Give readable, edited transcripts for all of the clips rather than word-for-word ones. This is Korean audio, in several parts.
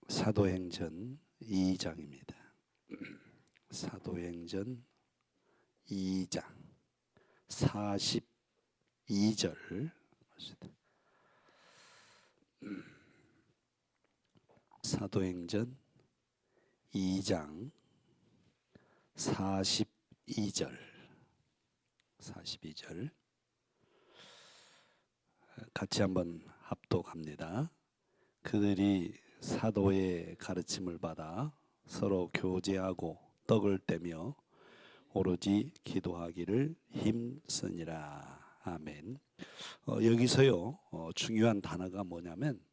사도행전 2장입니다. 사도행전 2장 42절 사도행전 2장 42절 같이 한번 합독합니다. 그들이 사도의 가르침을 받아 서로 교제하고 떡을 떼며 오로지 기도하기를 힘쓰니라. 아멘. 여기서요 중요한 단어가 뭐냐면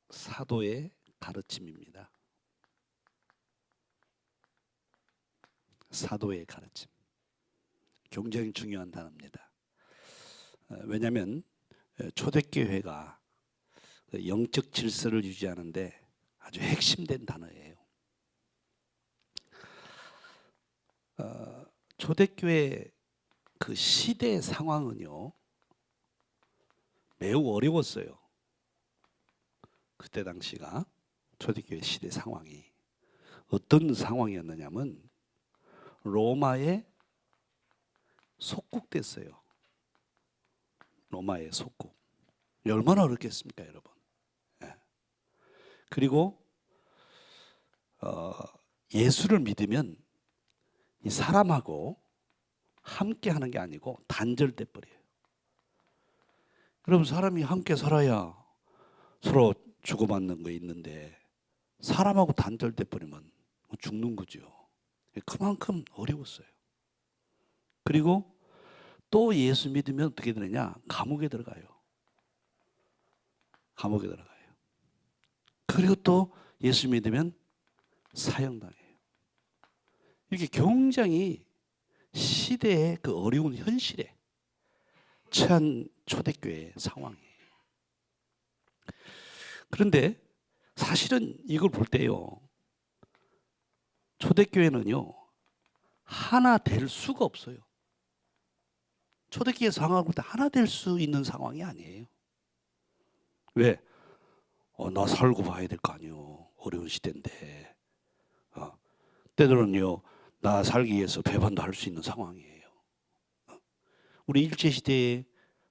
사도의 가르침입니다. 사도의 가르침. 굉장히 중요한 단어입니다. 왜냐하면 초대교회가 영적 질서를 유지하는데 아주 핵심된 단어예요. 초대교회 그 시대 상황은요 매우 어려웠어요. 그때 당시가 초대교회 시대 상황이 어떤 상황이었느냐면 로마에 속국됐어요. 로마의 속국. 얼마나 어렵겠습니까, 여러분? 예. 그리고 예수를 믿으면 이 사람하고 함께 하는 게 아니고 단절돼 버려요. 여러분, 사람이 함께 살아야 서로 주고받는 거 있는데 사람하고 단절돼 버리면 죽는 거죠. 그만큼 어려웠어요. 그리고 또 예수 믿으면 어떻게 되느냐? 감옥에 들어가요. 감옥에 들어가요. 그리고 또 예수 믿으면 사형당해요. 이렇게 굉장히 시대의 그 어려운 현실에 처한 초대교회의 상황이에요. 그런데 사실은 이걸 볼 때요, 초대교회는요 하나 될 수가 없어요. 초대교회 상황을 볼 때 하나 될 수 있는 상황이 아니에요. 왜? 나 살고 봐야 될 거 아니에요. 어려운 시대인데. 때로는요 나 살기 위해서 배반도 할 수 있는 상황이에요. 우리 일제시대에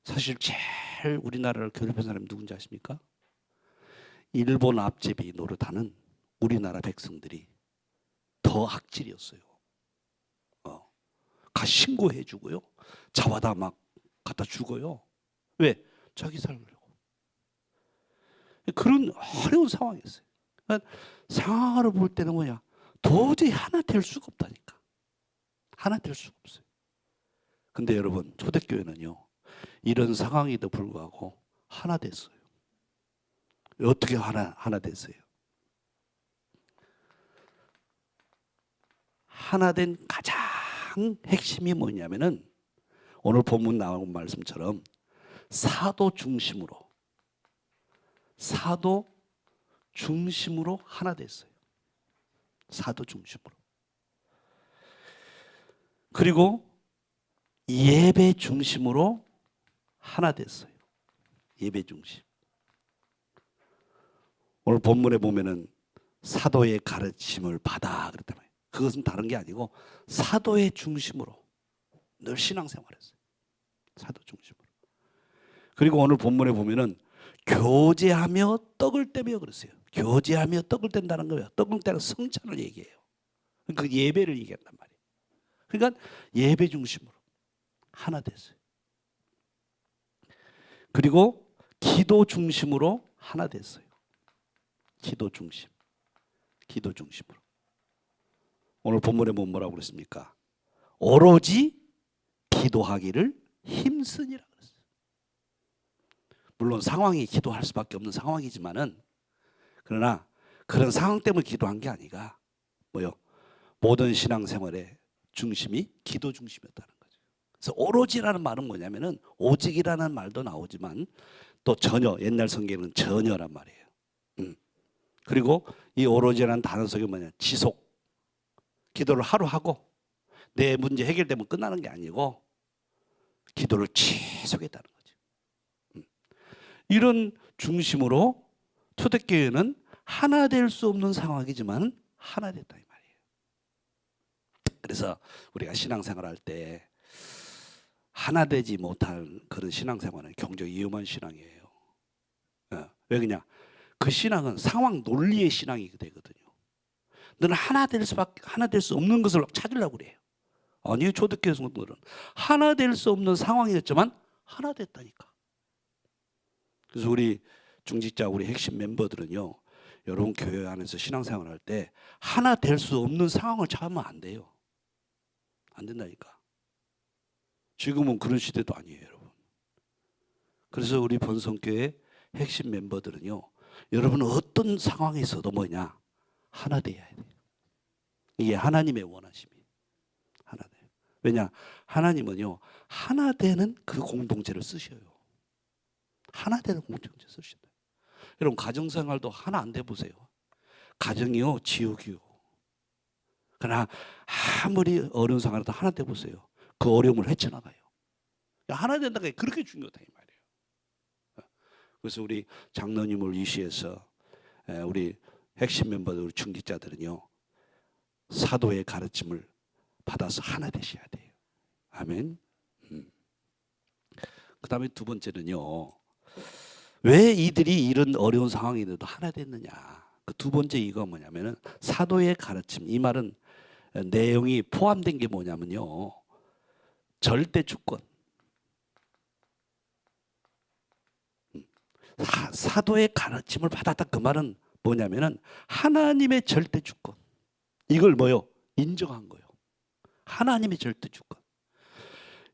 사실 제일 우리나라를 괴롭힌 사람이 누군지 아십니까? 일본 앞제비 노릇하는 우리나라 백성들이 더 악질이었어요. 가 신고해 주고요. 잡아다 막 갖다 주고요. 왜? 자기 살려고. 그런 어려운 상황이었어요. 그러니까 상황을 볼 때는 뭐냐? 도저히 하나 될 수가 없다니까. 하나 될 수가 없어요. 근데 여러분, 초대교회는요 이런 상황에도 불구하고 하나 됐어요. 어떻게 하나 됐어요? 하나 된 가장 핵심이 뭐냐면은 오늘 본문 나온 말씀처럼 사도 중심으로 하나 됐어요. 사도 중심으로. 그리고 예배 중심으로 하나 됐어요. 예배 중심. 오늘 본문에 보면은 사도의 가르침을 받아 그랬단 말이에요. 그것은 다른 게 아니고 사도의 중심으로 늘 신앙생활했어요. 사도 중심으로. 그리고 오늘 본문에 보면은 교제하며 떡을 떼며 그랬어요. 교제하며 떡을 뗀다는 거예요. 떡을 떼는 성찬을 얘기해요. 그 예배를 얘기한단 말이에요. 그러니까 예배 중심으로 하나 됐어요. 그리고 기도 중심으로 하나 됐어요. 기도 중심으로. 오늘 본문에 보면 뭐라고 그랬습니까? 오로지 기도하기를 힘쓰니라 그랬어요. 물론 상황이 기도할 수밖에 없는 상황이지만은 그러나 그런 상황 때문에 기도한 게 아니라 뭐요? 모든 신앙생활의 중심이 기도 중심이었다는 거죠. 그래서 오로지라는 말은 뭐냐면은 오직이라는 말도 나오지만 또 전혀, 옛날 성경에는 전혀란 말이에요. 그리고 이 오로지라는 단어 속에 뭐냐? 지속. 기도를 하루 하고 내 문제 해결되면 끝나는 게 아니고 기도를 지속했다는 거죠. 이런 중심으로 초대교회는 하나 될 수 없는 상황이지만 하나 됐다 이 말이에요. 그래서 우리가 신앙생활할 때 하나 되지 못한 그런 신앙생활은 굉장히 위험한 신앙이에요. 왜 그러냐? 그 신앙은 상황 논리의 신앙이 되거든요. 너는 하나 될 수 없는 것을 찾으려고 그래요. 아니요, 초대교회 성도들은 하나 될 수 없는 상황이었지만 하나 됐다니까. 그래서 우리 중직자, 우리 핵심 멤버들은요, 여러분 교회 안에서 신앙생활할 때 하나 될 수 없는 상황을 찾으면 안 돼요. 안 된다니까. 지금은 그런 시대도 아니에요, 여러분. 그래서 우리 본성교회 핵심 멤버들은요, 여러분은 어떤 상황에 있어도 뭐냐? 하나 돼야 돼요. 이게 하나님의 원하심이에요. 하나 돼요. 왜냐? 하나님은요, 하나 되는 그 공동체를 쓰셔요. 하나 되는 공동체 쓰셔요. 여러분 가정생활도 하나 안 돼 보세요. 가정이요, 지옥이요. 그러나 아무리 어려운 상황이라도 하나 돼 보세요. 그 어려움을 헤쳐나가요. 하나 된다는 게 그렇게 중요하다 이 말이에요. 그래서 우리 장로님을 위시해서 우리 핵심 멤버들, 우리 중직자들은요, 사도의 가르침을 받아서 하나 되셔야 돼요. 아멘. 그 다음에 두 번째는요, 왜 이들이 이런 어려운 상황인데도 하나 됐느냐? 그 두 번째 이거 뭐냐면은 사도의 가르침. 이 말은 내용이 포함된 게 뭐냐면요, 절대 주권. 사도의 가르침을 받았다 그 말은 뭐냐면은 하나님의 절대 주권. 이걸 뭐요? 인정한 거예요. 하나님의 절대 주권.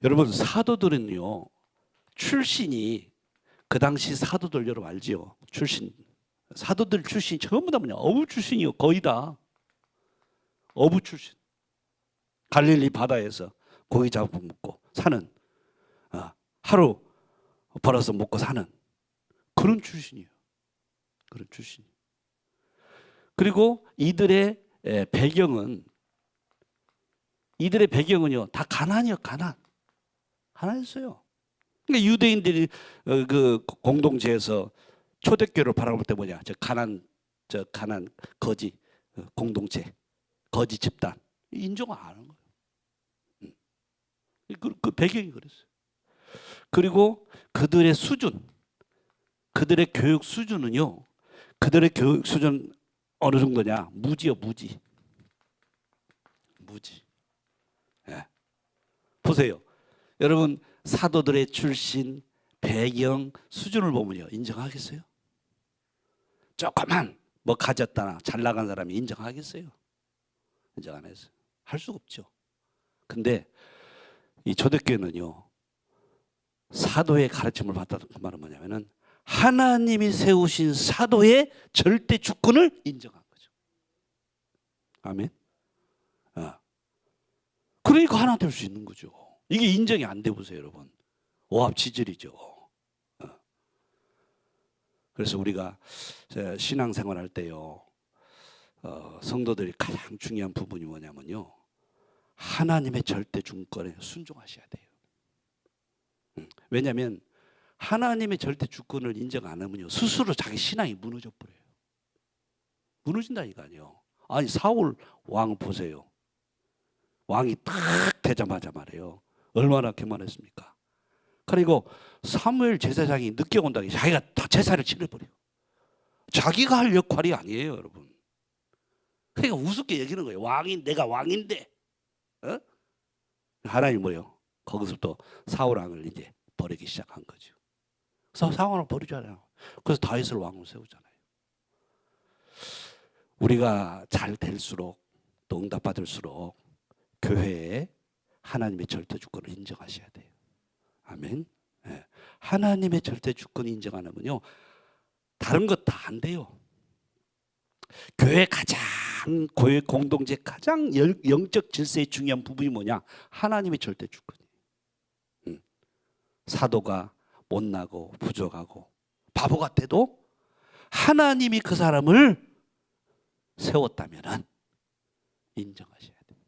여러분 사도들은요, 출신이 그 당시 사도들 여러분 알지요? 출신. 사도들 출신이 전부 다 뭐냐? 어부 출신이요. 거의 다. 어부 출신. 갈릴리 바다에서 고기 잡고 먹고 사는, 하루 벌어서 먹고 사는 그런 출신이에요. 그런 출신. 그리고 이들의 배경은요 다 가난이요. 가난했어요. 그러니까 유대인들이 그 공동체에서 초대교회를 바라볼 때 뭐냐? 저 가난 거지 공동체, 거지 집단 인정 안 하는 거예요. 그 배경이 그랬어요. 그리고 그들의 수준, 그들의 교육 수준은요, 그들의 교육 수준 어느 정도냐? 무지요, 무지. 예. 보세요. 여러분 사도들의 출신, 배경, 수준을 보면요, 인정하겠어요? 조금만 뭐 가졌다나 잘 나간 사람이 인정하겠어요? 인정 안 해서 할 수가 없죠. 근데 이 초대교회는요, 사도의 가르침을 받았던 그 말은 뭐냐면은 하나님이 세우신 사도의 절대 주권을 인정한 거죠. 아멘. 그러니까 하나 될 수 있는 거죠. 이게 인정이 안 돼 보세요, 여러분. 오합지졸이죠. 그래서 우리가 신앙생활할 때요, 성도들이 가장 중요한 부분이 뭐냐면요, 하나님의 절대 주권에 순종하셔야 돼요. 왜냐하면 하나님의 절대 주권을 인정 안 하면요, 스스로 자기 신앙이 무너져 버려요. 무너진다니까요. 아니 사울 왕 보세요. 왕이 딱 되자마자 말이에요, 얼마나 교만했습니까? 그리고 사무엘 제사장이 늦게 온다고 자기가 다 제사를 치러버려요. 자기가 할 역할이 아니에요, 여러분. 그러니까 우습게 여기는 거예요. 내가 왕인데. 하나님 뭐예요? 거기서부터 사울 왕을 이제 버리기 시작한 거죠. 그래서 사울 왕을 버리잖아요. 그래서 다윗을 왕으로 세우잖아요. 우리가 잘 될수록 또 응답받을수록 교회에 하나님의 절대 주권을 인정하셔야 돼요. 아멘. 네. 하나님의 절대 주권 인정 안 하면요, 다른 것 다 안 돼요. 교회 교회 공동체 가장 영적 질서의 중요한 부분이 뭐냐? 하나님의 절대 주권이에요. 사도가 못나고 부족하고 바보 같아도 하나님이 그 사람을 세웠다면은 인정하셔야 돼요.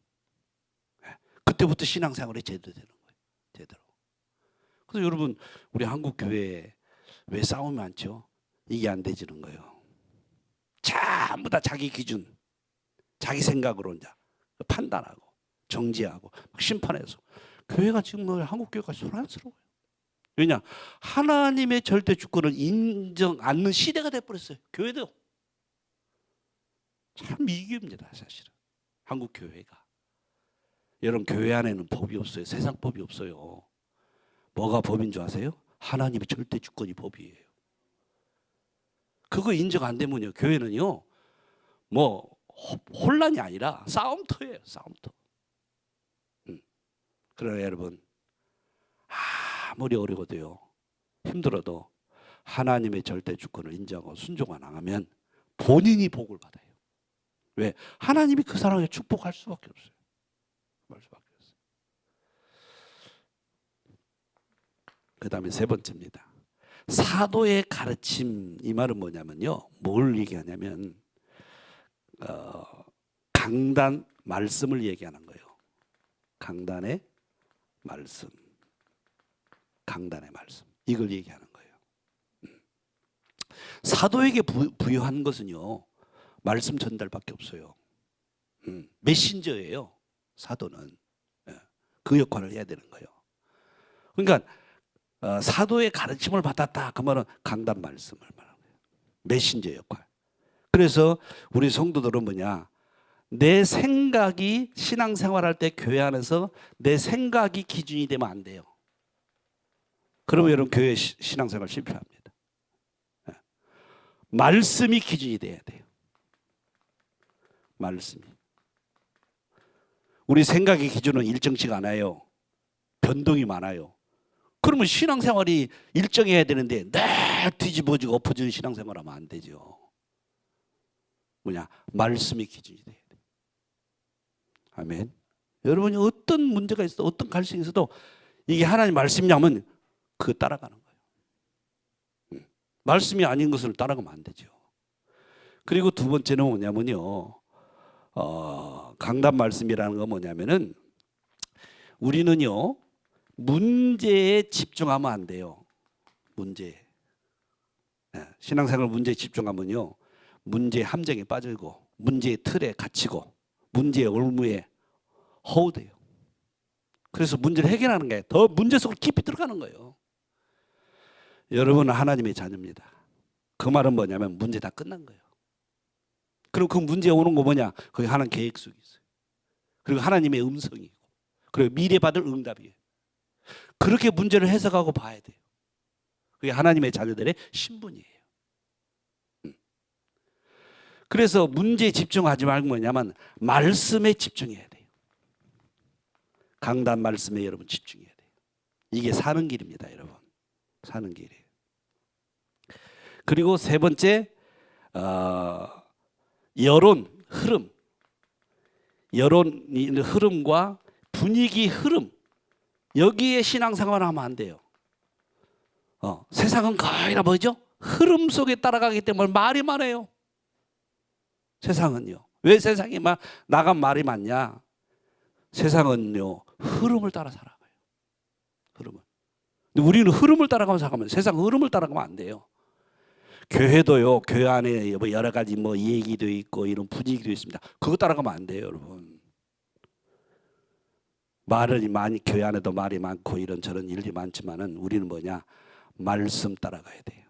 그때부터 신앙생활이 제대로 되는 거예요. 제대로. 그래서 여러분 우리 한국 교회에 왜 싸움이 많죠? 이게 안 되지는 거예요. 전부 다 자기 기준, 자기 생각으로 이제 판단하고 정지하고 막 심판해서 교회가 지금 한국 교회가 소란스러워요. 왜냐? 하나님의 절대 주권을 인정 않는 시대가 돼버렸어요. 교회도 참 위기입니다, 사실은. 한국 교회가. 여러분, 교회 안에는 법이 없어요. 세상 법이 없어요. 뭐가 법인 줄 아세요? 하나님의 절대 주권이 법이에요. 그거 인정 안 되면요, 교회는요, 뭐 혼란이 아니라 싸움터예요, 싸움터. 그러나 여러분, 아무리 어려워도요, 힘들어도 하나님의 절대 주권을 인정하고 순종 안 하면 본인이 복을 받아요. 왜? 하나님이 그 사람에게 축복할 수밖에 없어요. 할 수밖에 없어요. 그 다음에 세 번째입니다. 사도의 가르침, 이 말은 뭐냐면요, 뭘 얘기하냐면 강단 말씀을 얘기하는 거예요. 강단의 말씀, 강단의 말씀, 이걸 얘기하는 거예요. 사도에게 부여한 것은요, 말씀 전달밖에 없어요. 메신저예요. 사도는 그 역할을 해야 되는 거예요. 그러니까 사도의 가르침을 받았다 그러면 강단 말씀을 말하는 거예요. 메신저 역할. 그래서 우리 성도들은 뭐냐, 내 생각이 신앙생활할 때 교회 안에서 내 생각이 기준이 되면 안 돼요. 그러면 여러분 교회 신앙생활 실패합니다. 말씀이 기준이 돼야 돼요. 말씀이. 우리 생각의 기준은 일정치가 않아요. 변동이 많아요. 그러면 신앙생활이 일정해야 되는데 늘 뒤집어지고 엎어지는 신앙생활하면 안 되죠. 뭐냐? 말씀이 기준이 돼야 돼요. 아멘. 여러분이 어떤 문제가 있어도 어떤 갈등이 있어도 이게 하나님 말씀이냐면 그거 따라가는 거예요. 말씀이 아닌 것을 따라가면 안 되죠. 그리고 두 번째는 뭐냐면요, 강단 말씀이라는 건 뭐냐면은 우리는요, 문제에 집중하면 안 돼요. 문제. 신앙생활 문제에 집중하면요, 문제의 함정에 빠지고 문제의 틀에 갇히고 문제의 올무에 허우돼요. 그래서 문제를 해결하는 게 더 문제 속으로 깊이 들어가는 거예요. 여러분은 하나님의 자녀입니다. 그 말은 뭐냐면 문제 다 끝난 거예요. 그리고 그 문제 오는 거 뭐냐? 거기 하나님 계획 속에 있어요. 그리고 하나님의 음성이고, 그리고 미래 받을 응답이에요. 그렇게 문제를 해석하고 봐야 돼요. 그게 하나님의 자녀들의 신분이에요. 그래서 문제에 집중하지 말고 뭐냐면 말씀에 집중해야 돼요. 강단 말씀에 여러분 집중해야 돼요. 이게 사는 길입니다, 여러분. 사는 길이에요. 그리고 세 번째, 여론 흐름. 여론 흐름과 분위기 흐름. 여기에 신앙생활을 하면 안 돼요. 세상은 거의 다 뭐죠? 흐름 속에 따라가기 때문에 말이 많아요. 세상은요. 왜 세상이 막 나간 말이 많냐? 세상은요, 흐름을 따라 살아가요. 흐름을. 근데 우리는 흐름을 따라가면 살아가면 세상 흐름을 따라가면 안 돼요. 교회도요, 교회 안에 뭐 여러 가지 뭐 얘기도 있고 이런 분위기도 있습니다. 그거 따라가면 안 돼요, 여러분. 말을 많이, 교회 안에도 말이 많고 이런저런 일이 많지만은 우리는 뭐냐? 말씀 따라가야 돼요.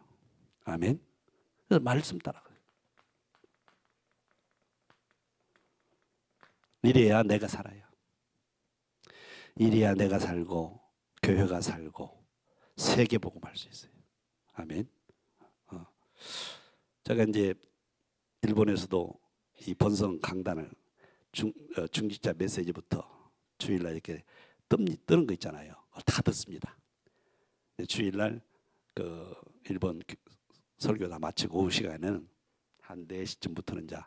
아멘. 그래서 말씀 따라가요. 이래야 내가 살아요. 이래야 내가 살고 교회가 살고 세계 복음할 수 있어요. 아멘. 제가 이제 일본에서도 이 번성 강단을 중직자 메시지부터 주일날 이렇게 뜨는 거 있잖아요. 다 듣습니다. 주일날 그 일본 설교 다 마치고 오후 시간에는 한 4시쯤부터는 이제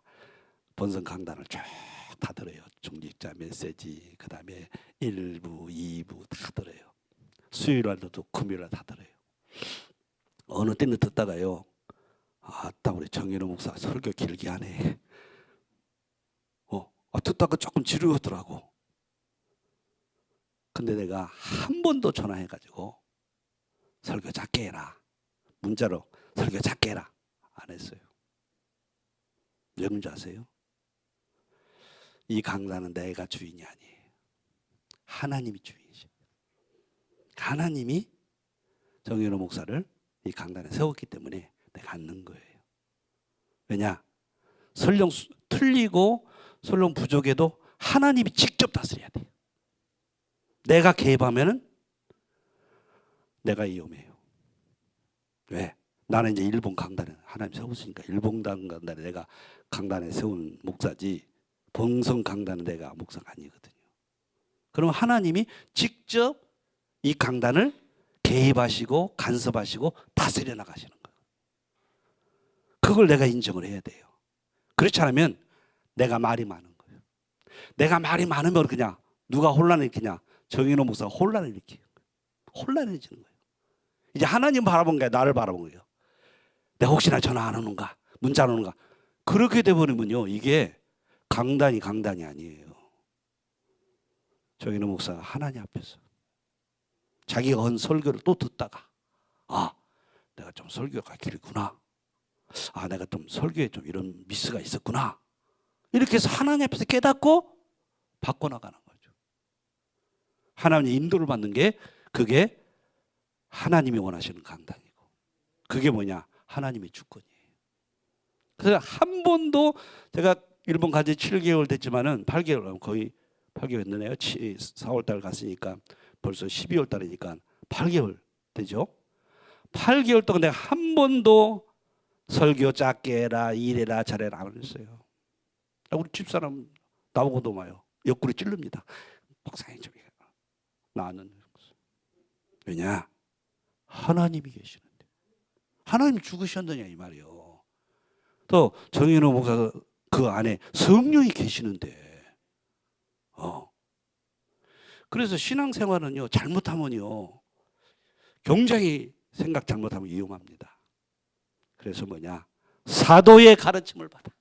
번성 강단을 쭉 다 들어요. 중직자 메시지, 그 다음에 1부, 2부 다 들어요. 수요일날도 듣고 금요일날 다 들어요. 어느 때는 듣다가요, 딱 우리 정인호 목사 설교 길게 하네. 듣다가 조금 지루하더라고. 근데 내가 한 번 더 전화해가지고 설교 작게 해라. 문자로 설교 작게 해라. 안 했어요. 왜 그런지 아세요? 이 강단은 내가 주인이 아니에요. 하나님이 주인이셔. 하나님이 정윤호 목사를 이 강단에 세웠기 때문에 내가 앉는 거예요. 왜냐? 설령 틀리고 설령 부족해도 하나님이 직접 다스려야 돼요. 내가 개입하면은 내가 위험해요. 왜? 나는 이제 일본 강단에 하나님 세웠으니까 일본 강단에 내가 강단에 세운 목사지 본성 강단은 내가 목사가 아니거든요. 그럼 하나님이 직접 이 강단을 개입하시고 간섭하시고 다스려 나가시는 거예요. 그걸 내가 인정을 해야 돼요. 그렇지 않으면 내가 말이 많은 거예요. 내가 말이 많으면 그냥 누가 혼란을 일으키냐? 정인호 목사가 혼란을 일으키는 거예요. 혼란해지는 거예요. 이제 하나님 바라본 게 나를 바라본 거예요. 내가 혹시나 전화 안 오는가? 문자 안 오는가? 그렇게 돼버리면요. 이게 강단이 아니에요. 정인호 목사가 하나님 앞에서 자기가 한 설교를 또 듣다가 내가 좀 설교가 길구나. 내가 좀 설교에 좀 이런 미스가 있었구나. 이렇게 해서 하나님 앞에서 깨닫고 바꿔나가는 거죠. 하나님의 인도를 받는 게 그게 하나님이 원하시는 강단이고 그게 뭐냐? 하나님의 주권이에요. 그래서 한 번도 제가 일본 간 지 7개월 됐지만은 8개월 거의 8개월 됐네요. 4월 달 갔으니까 벌써 12월 달이니까 8개월 되죠. 8개월 동안 내가 한 번도 설교 작게 해라 이래라 저래라 안 했어요. 우리 집사람 나보고도 와요. 옆구리 찔릅니다. 목사님 좀 나는 왜냐? 하나님이 계시는데 하나님이 죽으셨느냐 이 말이에요. 또 정인호 목사 그 안에 성령이 계시는데 그래서 신앙생활은요 잘못하면요 굉장히 생각 잘못하면 위험합니다. 그래서 뭐냐? 사도의 가르침을 받아.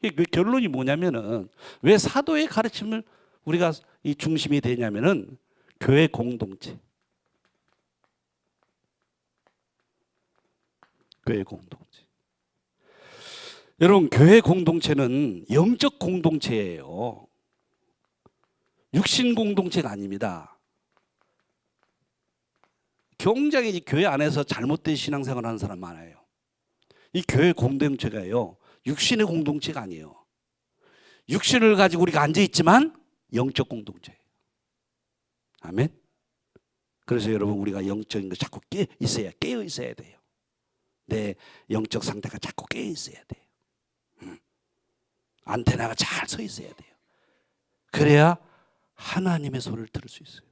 그 결론이 뭐냐면은 왜 사도의 가르침을 우리가 이 중심이 되냐면은 교회 공동체. 교회 공동체. 여러분 교회 공동체는 영적 공동체예요. 육신 공동체가 아닙니다. 굉장히 교회 안에서 잘못된 신앙생활을 하는 사람 많아요. 이 교회 공동체가요. 육신의 공동체가 아니에요. 육신을 가지고 우리가 앉아있지만 영적 공동체예요. 아멘. 그래서 여러분 우리가 영적인 거 자꾸 깨어 있어야 돼요. 내 영적 상태가 자꾸 깨어 있어야 돼요. 안테나가 잘 서 있어야 돼요. 그래야 하나님의 소리를 들을 수 있어요.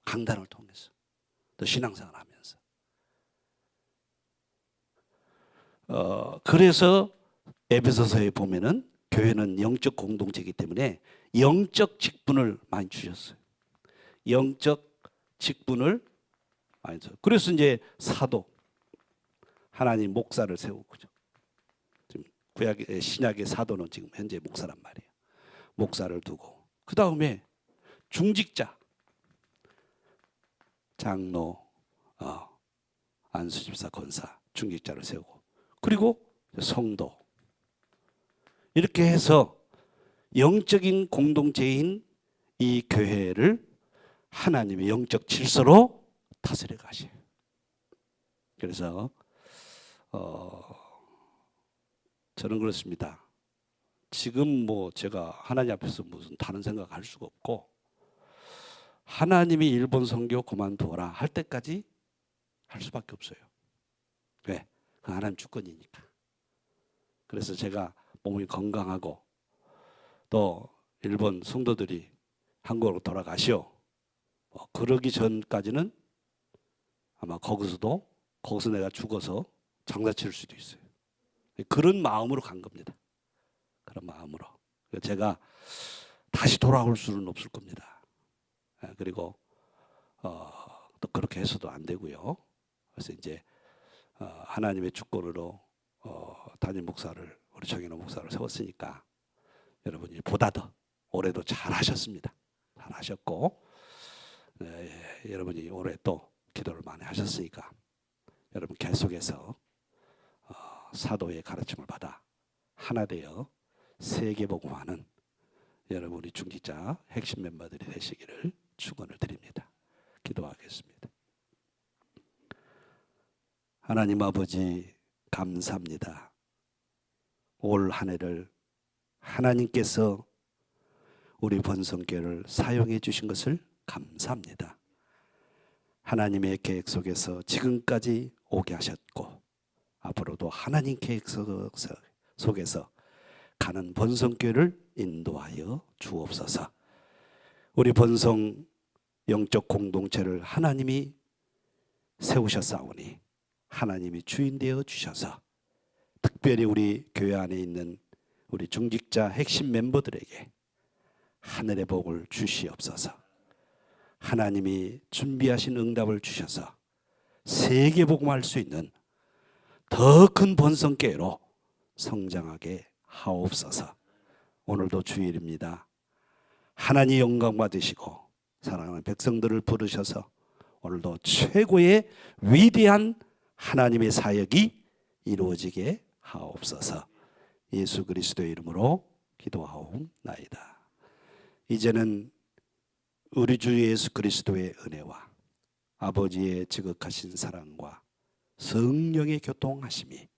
강단을 통해서 또 신앙생활 하면서 그래서 에베소서에 보면은 교회는 영적 공동체이기 때문에 영적 직분을 많이 주셨어요. 영적 직분을 많이 주셨어요. 그래서 이제 사도 하나님 목사를 세우고 지금 구약의 신약의 사도는 지금 현재 목사란 말이에요. 목사를 두고 그 다음에 중직자 장로 안수집사 권사 중직자를 세우고 그리고 성도 이렇게 해서 영적인 공동체인 이 교회를 하나님의 영적 질서로 다스려 가셔요. 그래서 저는 그렇습니다. 지금 뭐 제가 하나님 앞에서 무슨 다른 생각할 수가 없고 하나님이 일본 선교 그만두어라 할 때까지 할 수밖에 없어요. 왜? 그 하나님 주권이니까. 그래서 제가 몸이 건강하고 또 일본 성도들이 한국으로 돌아가시오. 그러기 전까지는 아마 거기서 내가 죽어서 장사 칠 수도 있어요. 그런 마음으로 간 겁니다. 그런 마음으로. 제가 다시 돌아올 수는 없을 겁니다. 그리고 또 그렇게 해서도 안 되고요. 그래서 이제 하나님의 주권으로 담임 목사를 우리 정인호 목사를 세웠으니까 여러분이 보다 더 올해도 잘 하셨습니다. 잘 하셨고 여러분이 올해 또 기도를 많이 하셨으니까 여러분 계속해서 사도의 가르침을 받아 하나 되어 세계복음화는 여러분 우리 중직자 핵심 멤버들이 되시기를 축원을 드립니다. 기도하겠습니다. 하나님 아버지 감사합니다. 올 한 해를 하나님께서 우리 번성교회를 사용해 주신 것을 감사합니다. 하나님의 계획 속에서 지금까지 오게 하셨고 앞으로도 하나님 계획 속에서 가는 번성교회를 인도하여 주옵소서. 우리 번성 영적 공동체를 하나님이 세우셨사오니 하나님이 주인 되어 주셔서 특별히 우리 교회 안에 있는 우리 중직자 핵심 멤버들에게 하늘의 복을 주시옵소서. 하나님이 준비하신 응답을 주셔서 세계복음할 수 있는 더 큰 번성교회로 성장하게 하옵소서. 오늘도 주일입니다. 하나님 영광 받으시고 사랑하는 백성들을 부르셔서 오늘도 최고의 위대한 하나님의 사역이 이루어지게 하옵소서. 예수 그리스도의 이름으로 기도하옵나이다. 이제는 우리 주 예수 그리스도의 은혜와 아버지의 지극하신 사랑과 성령의 교통하심이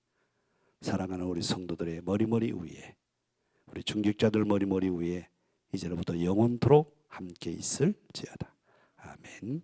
사랑하는 우리 성도들의 머리머리 위에, 우리 중직자들 머리머리 위에 이제로부터 영원토록 함께 있을지어다. 아멘.